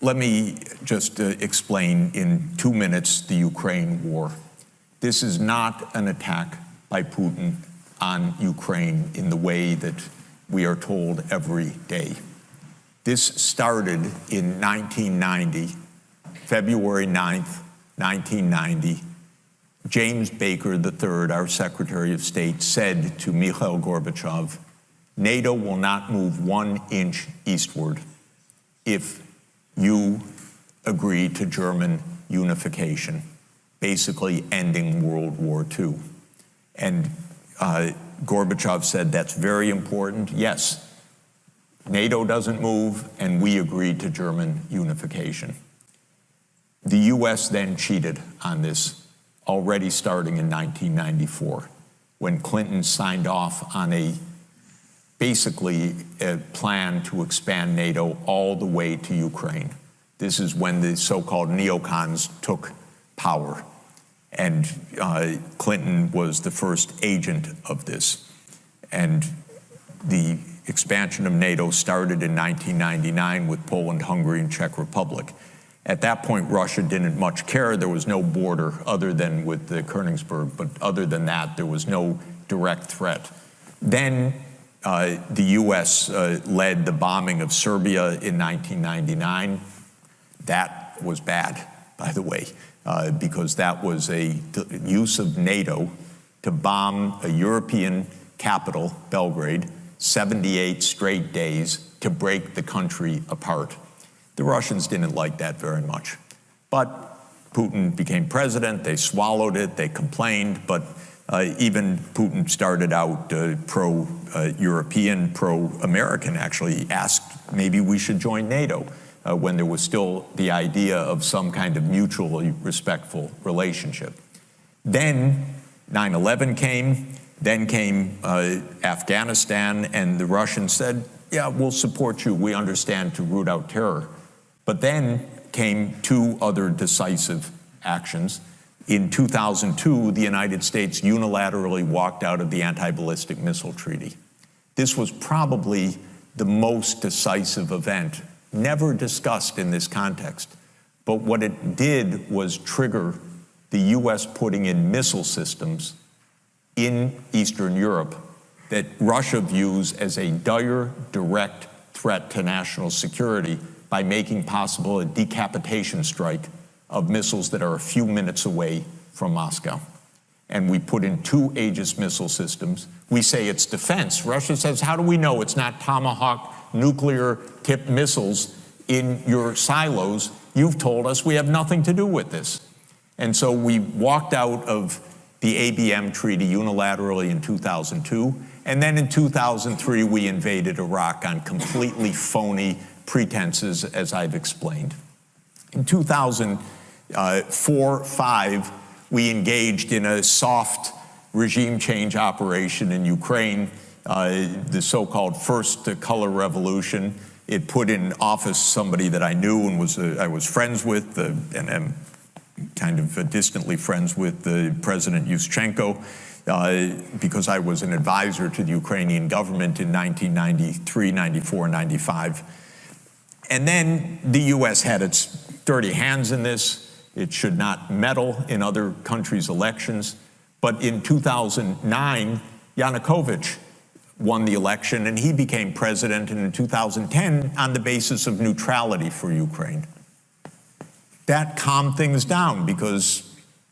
let me just explain in 2 minutes the Ukraine war. This is not an attack by Putin on Ukraine in the way that we are told every day. This started in 1990, February 9th, 1990. James Baker III, our Secretary of State, said to Mikhail Gorbachev, NATO will not move 1 inch eastward if you agree to German unification, basically ending World War II. And Gorbachev said, that's very important. Yes, NATO doesn't move, and we agreed to German unification. The US then cheated on this, already starting in 1994, when Clinton signed off on basically a plan to expand NATO all the way to Ukraine. This is when the so-called neocons took power, and Clinton was the first agent of this. And the expansion of NATO started in 1999 with Poland, Hungary, and Czech Republic. At that point, Russia didn't much care. There was no border other than with the Königsberg, but other than that, there was no direct threat. Then the US led the bombing of Serbia in 1999. That was bad, by the way, because that was a use of NATO to bomb a European capital, Belgrade, 78 straight days to break the country apart. The Russians didn't like that very much. But Putin became president, they swallowed it, they complained, but even Putin started out pro-European, pro-American, actually asked maybe we should join NATO when there was still the idea of some kind of mutually respectful relationship. Then 9/11 came, then came Afghanistan, and the Russians said, yeah, we'll support you, we understand, to root out terror. But then came 2 other decisive actions. In 2002, the United States unilaterally walked out of the Anti-Ballistic Missile Treaty. This was probably the most decisive event, never discussed in this context. But what it did was trigger the US putting in missile systems in Eastern Europe that Russia views as a dire, direct threat to national security by making possible a decapitation strike of missiles that are a few minutes away from Moscow. And we put in 2 Aegis missile systems. We say it's defense. Russia says, how do we know it's not Tomahawk nuclear-tipped missiles in your silos? You've told us we have nothing to do with this. And so we walked out of the ABM treaty unilaterally in 2002, and then in 2003 we invaded Iraq on completely phony pretenses, as I've explained. In 2004-05, we engaged in a soft regime change operation in Ukraine, the so-called First Color Revolution. It put in office somebody that I knew and I was friends with, and am kind of distantly friends with President Yushchenko, because I was an advisor to the Ukrainian government in 1993, 94, 95. And then the US had its dirty hands in this. It should not meddle in other countries' elections. But in 2009, Yanukovych won the election and he became president, and in 2010 on the basis of neutrality for Ukraine. That calmed things down because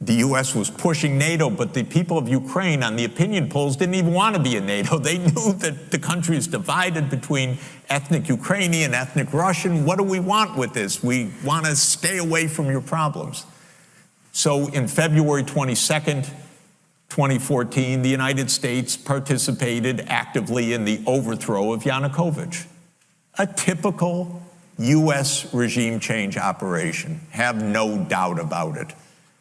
the US was pushing NATO, but the people of Ukraine on the opinion polls didn't even want to be in NATO. They knew that the country is divided between ethnic Ukrainian, ethnic Russian. What do we want with this? We want to stay away from your problems. So in February 22nd, 2014, the United States participated actively in the overthrow of Yanukovych. A typical US regime change operation, have no doubt about it.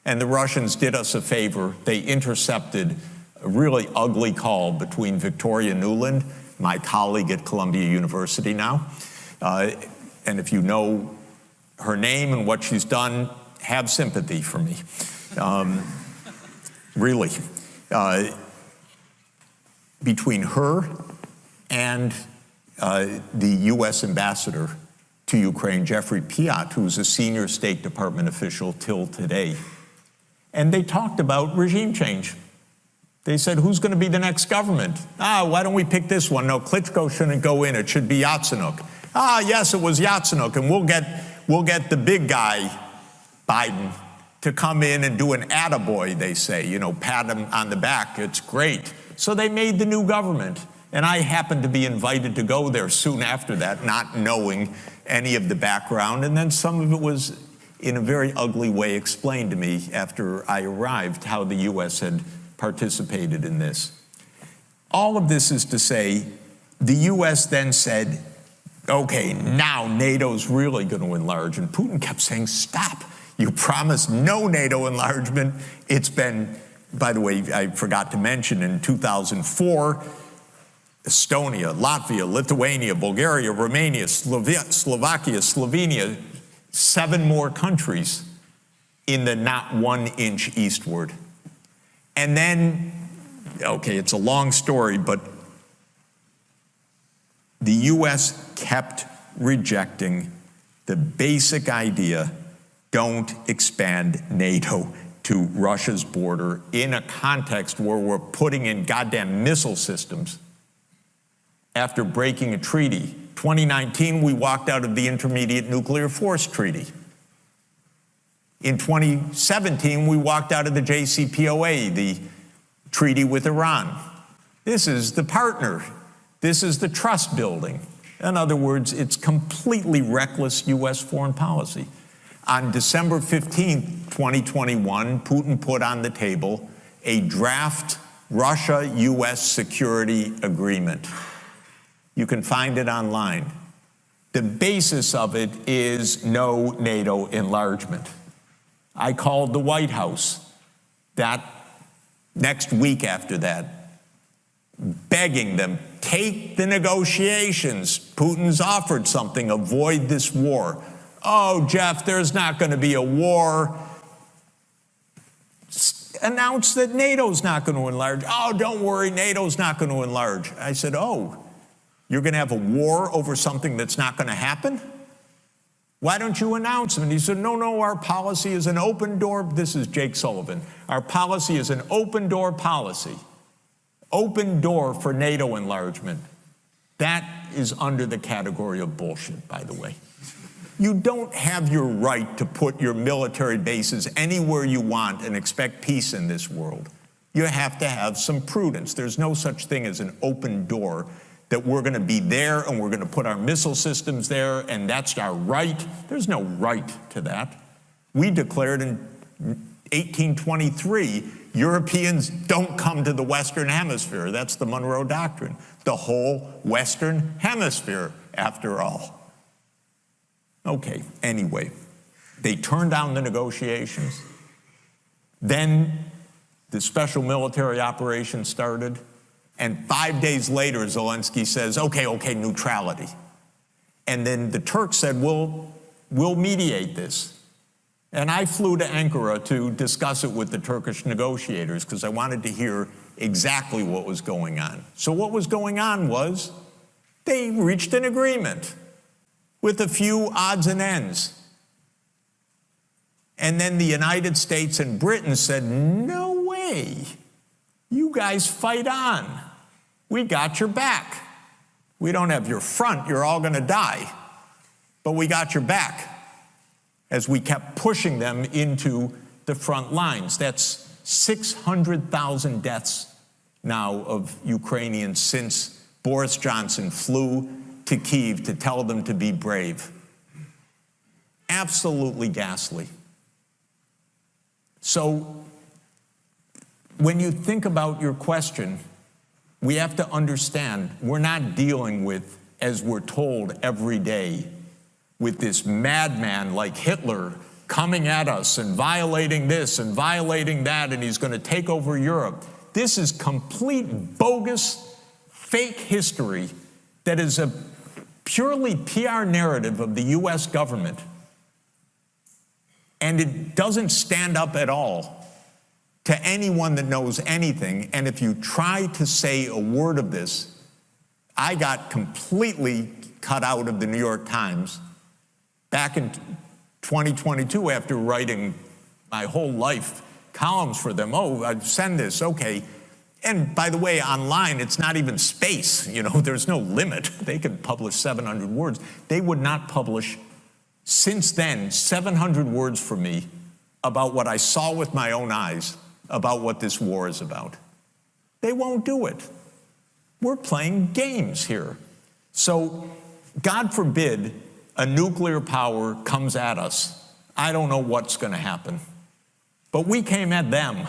And the Russians did us a favor. They intercepted a really ugly call between Victoria Nuland, my colleague at Columbia University now, and if you know her name and what she's done, have sympathy for me. Really. Between her and the US ambassador to Ukraine, Jeffrey Piat, who's a senior State Department official till today. And they talked about regime change. They said, who's going to be the next government? Why don't we pick this one? No, Klitschko shouldn't go in. It should be Yatsenyuk. Yes, it was Yatsenyuk, and we'll get the big guy, Biden, to come in and do an attaboy, they say, pat him on the back. It's great. So they made the new government. And I happened to be invited to go there soon after that, not knowing any of the background. And then some of it was, in a very ugly way, explained to me after I arrived, how the U.S. had participated in this. All of this is to say, the U.S. then said, okay, now NATO's really going to enlarge. And Putin kept saying, stop. You promised no NATO enlargement. It's been, by the way, I forgot to mention, in 2004, Estonia, Latvia, Lithuania, Bulgaria, Romania, Slovakia, Slovenia, 7 more countries in the not 1 inch eastward. And then, okay, it's a long story, but the U.S. kept rejecting the basic idea, don't expand NATO to Russia's border in a context where we're putting in goddamn missile systems after breaking a treaty. 2019, we walked out of the Intermediate Nuclear Force Treaty. In 2017, we walked out of the JCPOA, the treaty with Iran. This is the partner. This is the trust building. In other words, it's completely reckless U.S. foreign policy. On December 15, 2021, Putin put on the table a draft Russia-U.S. security agreement. You can find it online. The basis of it is no NATO enlargement. I called the White House that next week after that, begging them, take the negotiations. Putin's offered something, avoid this war. Oh, Jeff, there's not going to be a war. Announce that NATO's not going to enlarge. Oh, don't worry, NATO's not going to enlarge. I said, oh, you're going to have a war over something that's not going to happen? Why don't you announce them? And he said, no, our policy is an open door. This is Jake Sullivan. Our policy is an open door policy. Open door for NATO enlargement. That is under the category of bullshit, by the way. You don't have your right to put your military bases anywhere you want and expect peace in this world. You have to have some prudence. There's no such thing as an open door that we're going to be there and we're going to put our missile systems there and that's our right. There's no right to that. We declared in 1823, Europeans don't come to the Western Hemisphere. That's the Monroe Doctrine. The whole Western Hemisphere, after all. Okay, anyway, they turned down the negotiations. Then the special military operation started. And 5 days later, Zelensky says, okay, neutrality. And then the Turks said, we'll mediate this. And I flew to Ankara to discuss it with the Turkish negotiators because I wanted to hear exactly what was going on. So what was going on was they reached an agreement with a few odds and ends. And then the United States and Britain said, no way. You guys fight on. We got your back. We don't have your front. You're all going to die. But we got your back as we kept pushing them into the front lines. That's 600,000 deaths now of Ukrainians since Boris Johnson flew to Kyiv to tell them to be brave. Absolutely ghastly. So when you think about your question, we have to understand we're not dealing with, as we're told every day, with this madman like Hitler coming at us and violating this and violating that, and he's going to take over Europe. This is complete bogus, fake history that is a purely PR narrative of the U.S. government. And it doesn't stand up at all to anyone that knows anything. And if you try to say a word of this, I got completely cut out of the New York Times back in 2022, after writing my whole life columns for them, oh, I'd send this, okay. And by the way, online, it's not even space, there's no limit. They can publish 700 words. They would not publish, since then, 700 words for me about what I saw with my own eyes about what this war is about. They won't do it. We're playing games here. So, God forbid a nuclear power comes at us. I don't know what's going to happen. But we came at them.